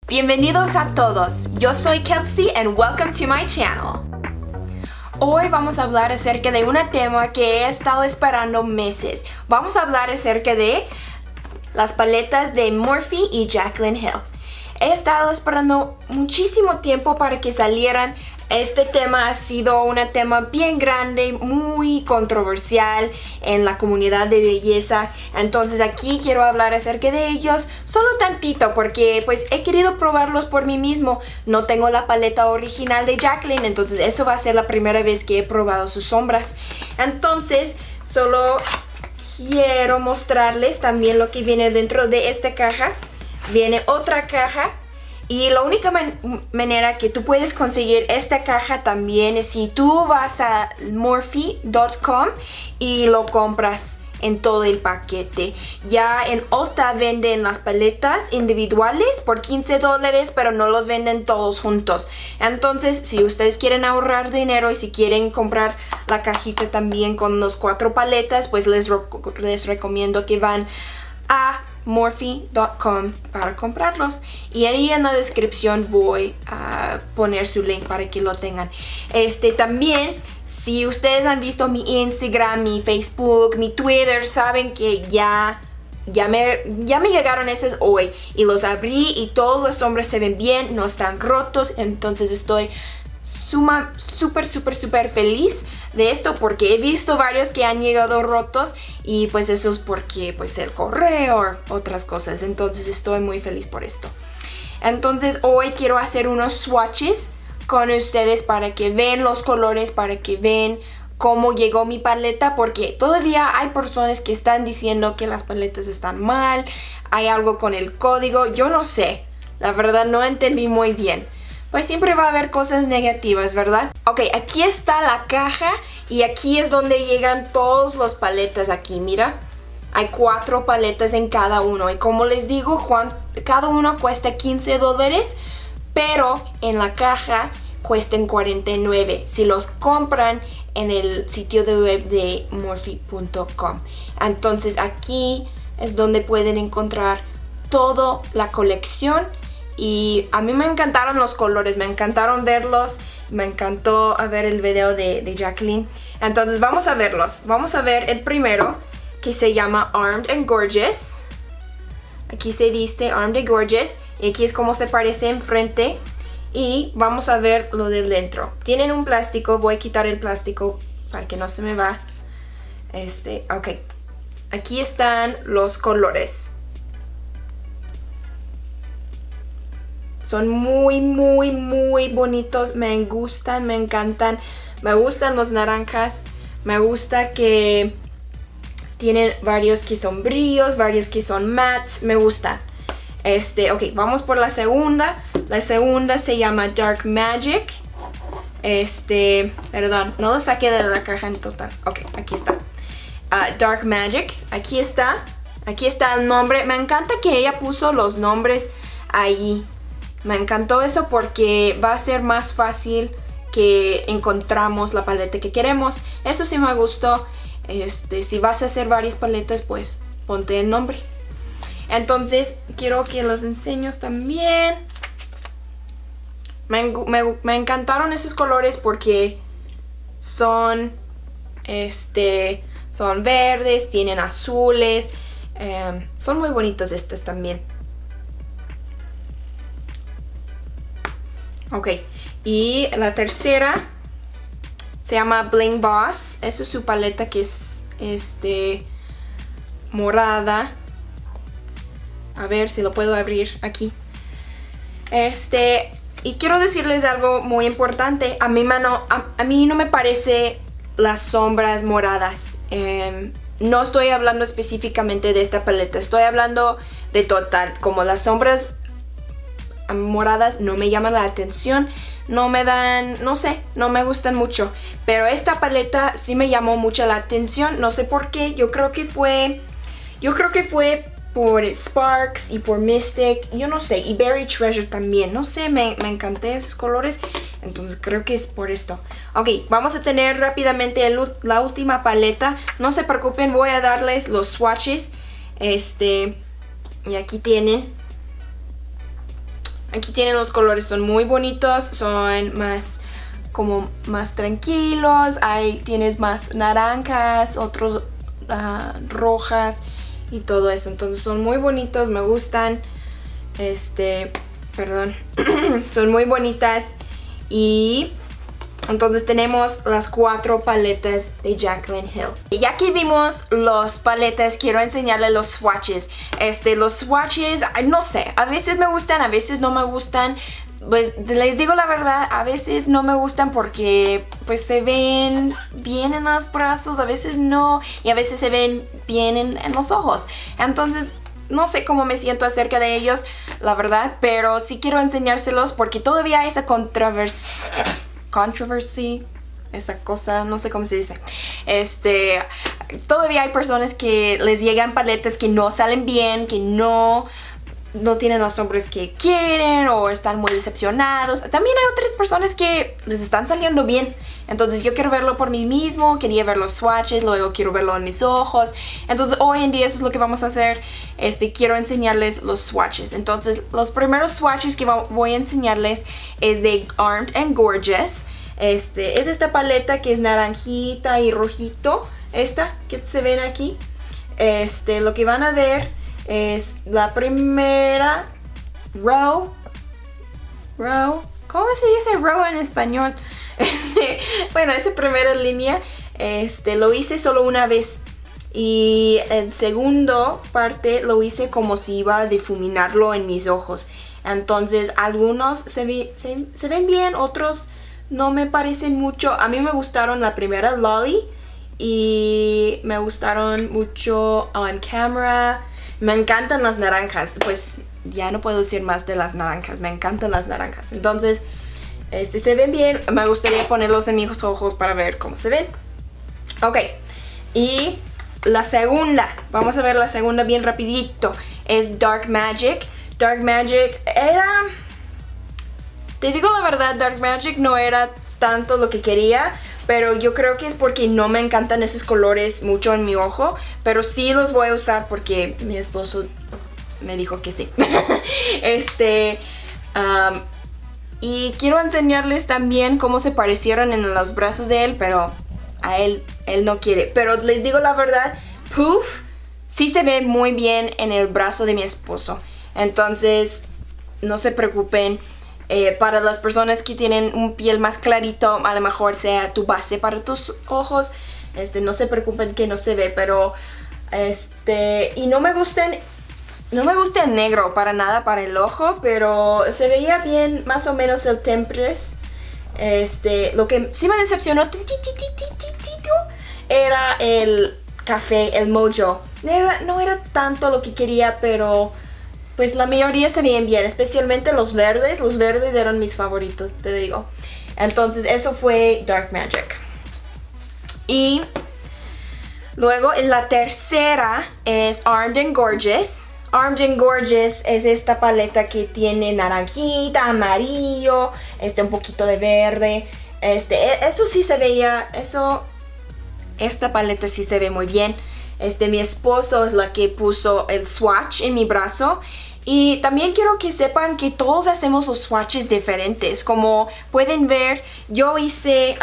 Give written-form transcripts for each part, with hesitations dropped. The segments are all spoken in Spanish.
Bienvenidos a todos, yo soy Kelsey and welcome to my channel. Hoy vamos a hablar acerca de un tema que he estado esperando meses. Vamos a hablar acerca de las paletas de Morphe y Jaclyn Hill. He estado esperando muchísimo tiempo para que salieran. Este tema ha sido un tema bien grande, muy controversial en la comunidad de belleza. Entonces aquí quiero hablar acerca de ellos solo tantito porque pues he querido probarlos por mí mismo. No tengo la paleta original de Jaclyn, entonces eso va a ser la primera vez que he probado sus sombras. Entonces solo quiero mostrarles también lo que viene dentro de esta caja. Viene otra caja. Y la única manera que tú puedes conseguir esta caja también es si tú vas a morphe.com y lo compras en todo el paquete. Ya en Ulta venden las paletas individuales por $15, pero no los venden todos juntos. Entonces, si ustedes quieren ahorrar dinero y si quieren comprar la cajita también con los 4 paletas, pues les recomiendo que van a morphe.com para comprarlos, y ahí en la descripción voy a poner su link para que lo tengan. También, si ustedes han visto mi Instagram, mi Facebook, mi Twitter, saben que ya me llegaron esos hoy y los abrí y todas las sombras se ven bien, no están rotos. Entonces estoy súper feliz de esto porque he visto varios que han llegado rotos y pues eso es porque pues el correo o otras cosas. Entonces estoy muy feliz por esto. Entonces hoy quiero hacer unos swatches con ustedes para que vean los colores, para que vean cómo llegó mi paleta, porque todavía hay personas que están diciendo que las paletas están mal, hay algo con el código, yo no sé, la verdad no entendí muy bien. Pues siempre va a haber cosas negativas, ¿verdad? Ok, aquí está la caja y aquí es donde llegan todas las paletas. Aquí, mira, hay 4 paletas en cada uno. Y como les digo, cada uno cuesta $15, pero en la caja cuestan $49 si los compran en el sitio de web de morphe.com. Entonces aquí es donde pueden encontrar toda la colección. Y a mí me encantaron los colores, me encantaron verlos, me encantó ver el video de Jaclyn. Entonces vamos a verlos. Vamos a ver el primero, que se llama Armed and Gorgeous. Aquí se dice Armed and Gorgeous y aquí es como se parece enfrente. Y vamos a ver lo de dentro. Tienen un plástico, voy a quitar el plástico para que no se me va. Ok. Aquí están los colores. Son muy bonitos, me gustan, me encantan. Me gustan los naranjas, me gusta que tienen varios que son brillos, varios que son matte, me gustan. Ok, vamos por la segunda. La segunda se llama Dark Magic. Perdón, no lo saqué de la caja en total. Ok, aquí está. Dark Magic, aquí está. Aquí está el nombre. Me encanta que ella puso los nombres ahí. Me encantó eso porque va a ser más fácil que encontramos la paleta que queremos. Eso sí me gustó. Si vas a hacer varias paletas, pues ponte el nombre. Entonces quiero que los enseñes también. Me encantaron esos colores porque son verdes, tienen azules. Son muy bonitos estos también. Ok, y la tercera se llama Bling Boss. Esa es su paleta que es morada. A ver si lo puedo abrir aquí. Y quiero decirles algo muy importante. A mí no me parece las sombras moradas. No estoy hablando específicamente de esta paleta. Estoy hablando de total. Como las sombras moradas no me llaman la atención, no me dan, no sé, no me gustan mucho, pero esta paleta sí me llamó mucho la atención, no sé por qué. Yo creo que fue por Sparks y por Mystic, yo no sé, y Berry Treasure también, no sé, me encanté esos colores, entonces creo que es por esto. Ok, vamos a tener rápidamente la última paleta. No se preocupen, voy a darles los swatches, y aquí tienen Aquí tienen los colores, son muy bonitos, son más como más tranquilos. Ahí tienes más naranjas, otros rojas y todo eso. Entonces son muy bonitos, me gustan. Perdón, son muy bonitas. Y entonces tenemos las 4 paletas de Jaclyn Hill. Y ya que vimos los paletas, quiero enseñarles los swatches. Los swatches, no sé, a veces me gustan, a veces no me gustan. Pues les digo la verdad, a veces no me gustan porque pues se ven bien en los brazos, a veces no, y a veces se ven bien en los ojos. Entonces no sé cómo me siento acerca de ellos, la verdad, pero sí quiero enseñárselos porque todavía hay esa controversy, esa cosa, no sé cómo se dice. Todavía hay personas que les llegan paletas que no salen bien, que no tienen los hombres que quieren o están muy decepcionados. También hay otras personas que les están saliendo bien. Entonces yo quiero verlo por mí mismo, quería ver los swatches, luego quiero verlo en mis ojos. Entonces hoy en día eso es lo que vamos a hacer. Quiero enseñarles los swatches. Entonces los primeros swatches que voy a enseñarles es de Armed and Gorgeous. Es esta paleta que es naranjita y rojito. Esta que se ven aquí. Lo que van a ver es la primera row. ¿Cómo se dice row en español? Bueno, esta primera línea lo hice solo una vez. Y el segundo parte lo hice como si iba a difuminarlo en mis ojos. Entonces algunos se ven bien, otros no me parecen mucho. A mí me gustaron la primera, Lolly, y me gustaron mucho On Camera. Me encantan las naranjas, pues ya no puedo decir más de las naranjas, me encantan las naranjas. Entonces, se ven bien, me gustaría ponerlos en mis ojos para ver cómo se ven. Ok, y la segunda, vamos a ver la segunda bien rapidito, es Dark Magic. Dark Magic te digo la verdad, Dark Magic no era tanto lo que quería, pero yo creo que es porque no me encantan esos colores mucho en mi ojo, pero sí los voy a usar porque mi esposo me dijo que sí. Y quiero enseñarles también cómo se parecieron en los brazos de él, pero a él no quiere. Pero les digo la verdad, Poof sí se ve muy bien en el brazo de mi esposo. Entonces, no se preocupen. Para las personas que tienen un piel más clarito, a lo mejor sea tu base para tus ojos. No se preocupen que no se ve, pero y no me gusta el negro para nada para el ojo, pero se veía bien más o menos el Temptress. Lo que sí me decepcionó era el café, el Mojo. No era tanto lo que quería, pero pues la mayoría se veían bien, especialmente los verdes. Los verdes eran mis favoritos, te digo. Entonces eso fue Dark Magic. Y luego en la tercera es Armed and Gorgeous. Armed and Gorgeous es esta paleta que tiene naranjita, amarillo, un poquito de verde. Eso sí se veía, esta paleta sí se ve muy bien. Mi esposo es la que puso el swatch en mi brazo. Y también quiero que sepan que todos hacemos los swatches diferentes. Como pueden ver, yo hice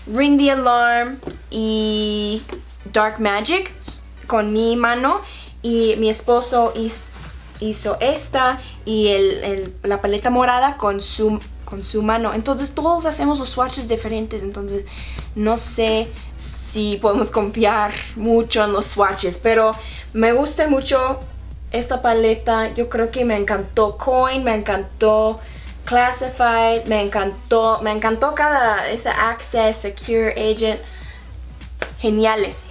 Ring the Alarm y Dark Magic con mi mano. Y mi esposo hizo esta y la paleta morada con su mano. Entonces todos hacemos los swatches diferentes. Entonces no sé si podemos confiar mucho en los swatches, pero me gusta mucho esta paleta. Yo creo que me encantó Coin, me encantó Classified, me encantó esa Access, Secure, Agent. Geniales,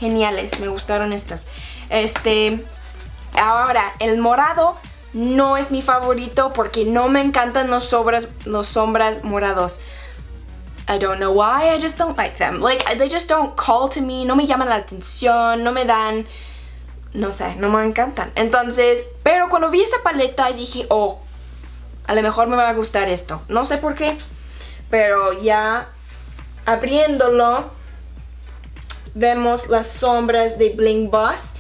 me gustaron estas. Ahora, el morado no es mi favorito porque no me encantan los sombras morados. I don't know why, I just don't like them. Like, they just don't call to me, no me llaman la atención, no me dan, no sé, no me encantan. Entonces, pero cuando vi esa paleta dije, oh, a lo mejor me va a gustar esto. No sé por qué, pero ya abriéndolo, vemos las sombras de Bling Boss.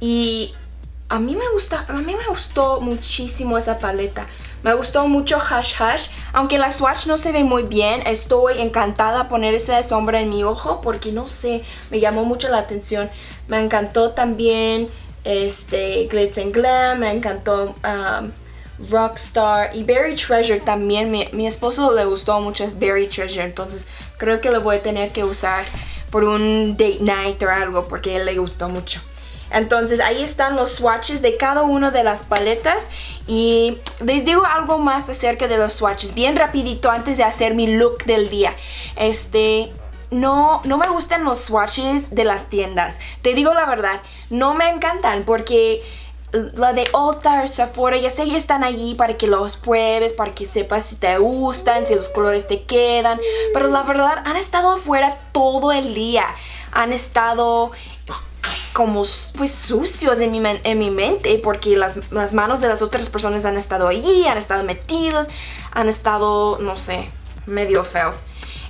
Y a mí me gustó muchísimo esa paleta Me gustó mucho Hush Hush. Aunque la swatch no se ve muy bien, estoy encantada poner esa sombra en mi ojo porque no sé, me llamó mucho la atención. Me encantó también Glitz and Glam, me encantó Rockstar y Berry Treasure también. Mi esposo le gustó mucho Berry Treasure, entonces creo que lo voy a tener que usar por un date night o algo porque a él le gustó mucho. Entonces ahí están los swatches de cada una de las paletas y les digo algo más acerca de los swatches bien rapidito antes de hacer mi look del día. No me gustan los swatches de las tiendas, te digo la verdad, no me encantan porque la de Ulta o Sephora ya sé que están allí para que los pruebes, para que sepas si te gustan, si los colores te quedan, pero la verdad han estado afuera todo el día, han estado como pues sucios en mi mente porque las manos de las otras personas han estado allí, han estado metidos, han estado, no sé, medio feos.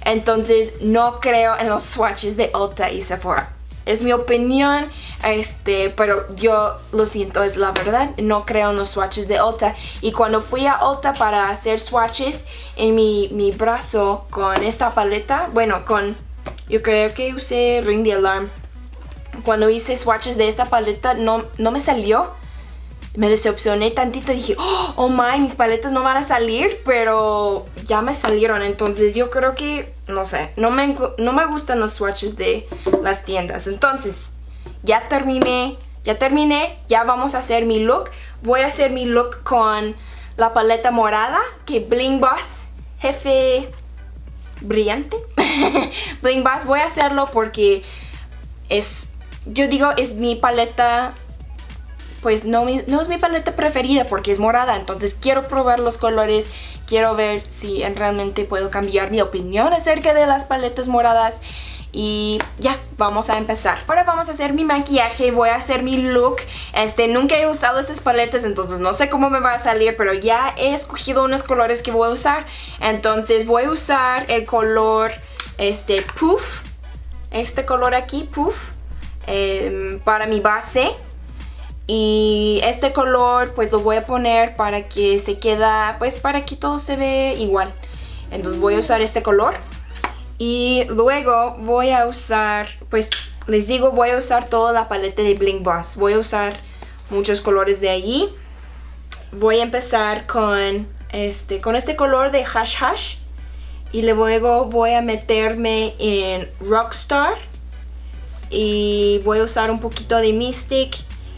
Entonces no creo en los swatches de Ulta y Sephora. Es mi opinión, pero yo lo siento, es la verdad, no creo en los swatches de Ulta. Y cuando fui a Ulta para hacer swatches en mi brazo con esta paleta, bueno, yo creo que usé Ring the Alarm. Cuando hice swatches de esta paleta no me salió. Me decepcioné tantito y dije, oh my, mis paletas no van a salir, pero ya me salieron. Entonces yo creo que, no sé, no me gustan los swatches de las tiendas. Entonces, ya terminé, ya vamos a hacer mi look. Voy a hacer mi look con la paleta morada, que Bling Boss, jefe brillante. Bling Boss, voy a hacerlo porque es mi paleta, pues no es mi paleta preferida porque es morada, entonces quiero probar los colores, quiero ver si realmente puedo cambiar mi opinión acerca de las paletas moradas y ya, vamos a empezar. Ahora vamos a hacer mi maquillaje, voy a hacer mi look, nunca he usado estas paletas, entonces no sé cómo me va a salir, pero ya he escogido unos colores que voy a usar, entonces voy a usar el color, Puff, este color aquí, Puff, para mi base. Y este color pues lo voy a poner para que se queda, pues para que todo se ve igual. Entonces voy a usar este color. Y luego voy a usar, pues les digo, voy a usar toda la paleta de Bling Boss. Voy a usar muchos colores de allí. Voy a empezar con este color de Hush Hush. Y luego voy a meterme en Rockstar. Y voy a usar un poquito de Mystic.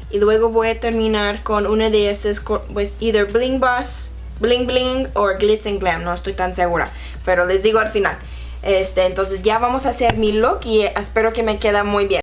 Y luego voy a terminar con una de esas, pues either Bling Boss, Bling Bling o Glitz and Glam, no estoy tan segura, pero les digo al final. Entonces ya vamos a hacer mi look y espero que me quede muy bien.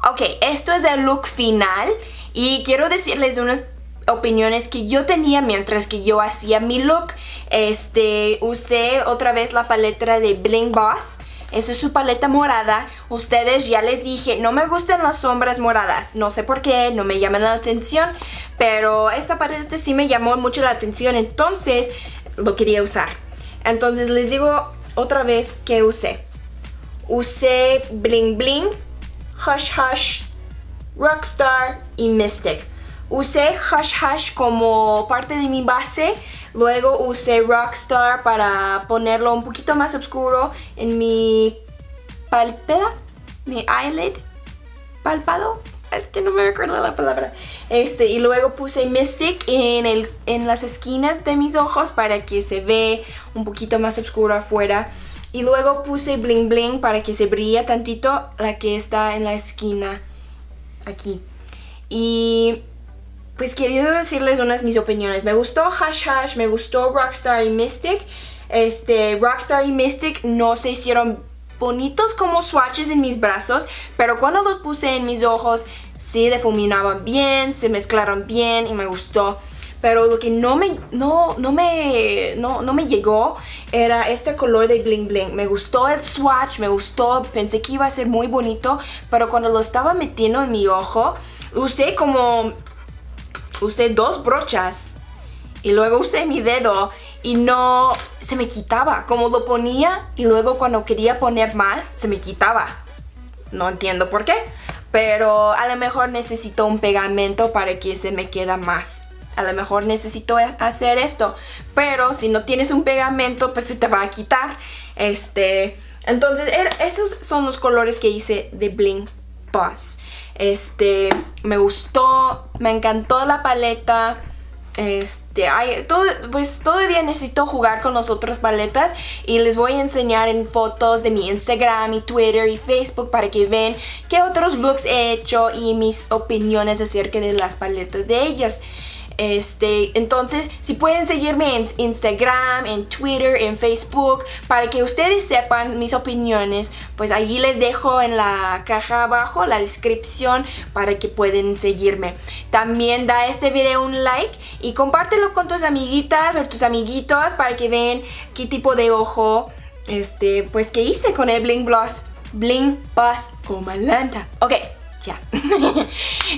Ok, esto es el look final y quiero decirles opiniones que yo tenía mientras que yo hacía mi look. Usé otra vez la paleta de Bling Boss. Esa es su paleta morada. Ustedes ya les dije, no me gustan las sombras moradas. No sé por qué, no me llaman la atención. Pero esta paleta sí me llamó mucho la atención. Entonces, lo quería usar. Entonces, les digo otra vez que usé. Usé Bling Bling, Hush Hush, Rockstar y Mystic. Usé Hush Hush como parte de mi base. Luego usé Rockstar para ponerlo un poquito más oscuro en mi pálpeda, mi eyelid, pálpado. Es que no me acuerdo la palabra. Y luego puse Mystic en las esquinas de mis ojos para que se ve un poquito más oscuro afuera. Y luego puse Bling Bling para que se brille tantito la que está en la esquina aquí. Y pues quería decirles mis opiniones. Me gustó Hush Hush, me gustó Rockstar y Mystic. Rockstar y Mystic no se hicieron bonitos como swatches en mis brazos, pero cuando los puse en mis ojos sí difuminaban bien, se mezclaron bien y me gustó. Pero lo que no me llegó era este color de Bling Bling. Me gustó el swatch, me gustó, pensé que iba a ser muy bonito, pero cuando lo estaba metiendo en mi ojo, usé 2 brochas y luego usé mi dedo y no se me quitaba. Como lo ponía y luego cuando quería poner más, se me quitaba. No entiendo por qué, pero a lo mejor necesito un pegamento para que se me quede más. A lo mejor necesito hacer esto, pero si no tienes un pegamento, pues se te va a quitar. Entonces, esos son los colores que hice de Bling Boss. Me gustó, me encantó la paleta. Pues todavía necesito jugar con las otras paletas y les voy a enseñar en fotos de mi Instagram y Twitter y Facebook para que vean qué otros looks he hecho y mis opiniones acerca de las paletas de ellas. Entonces, si pueden seguirme en Instagram, en Twitter, en Facebook, para que ustedes sepan mis opiniones, pues allí les dejo en la caja abajo la descripción para que puedan seguirme. También da este video un like y compártelo con tus amiguitas o tus amiguitos para que vean qué tipo de ojo, pues que hice con el Bling Boss como Atlanta. Ok. Ya.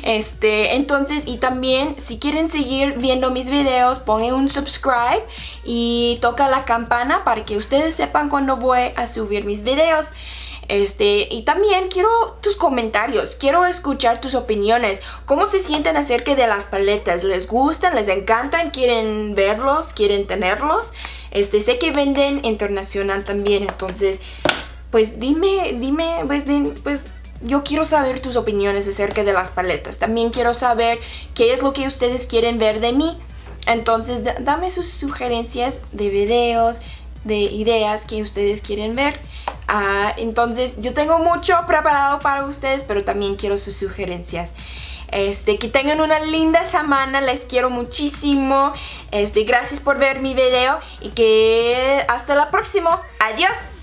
Entonces, y también si quieren seguir viendo mis videos, pongan un subscribe y toca la campana para que ustedes sepan cuando voy a subir mis videos. Y también quiero tus comentarios, quiero escuchar tus opiniones. ¿Cómo se sienten acerca de las paletas? ¿Les gustan? ¿Les encantan? ¿Quieren verlos? ¿Quieren tenerlos? Sé que venden internacional también, entonces pues dime, pues yo quiero saber tus opiniones acerca de las paletas. También quiero saber qué es lo que ustedes quieren ver de mí. Entonces, dame sus sugerencias de videos, de ideas que ustedes quieren ver. Entonces, yo tengo mucho preparado para ustedes, pero también quiero sus sugerencias. Que tengan una linda semana, les quiero muchísimo. Gracias por ver mi video y que hasta la próxima. Adiós.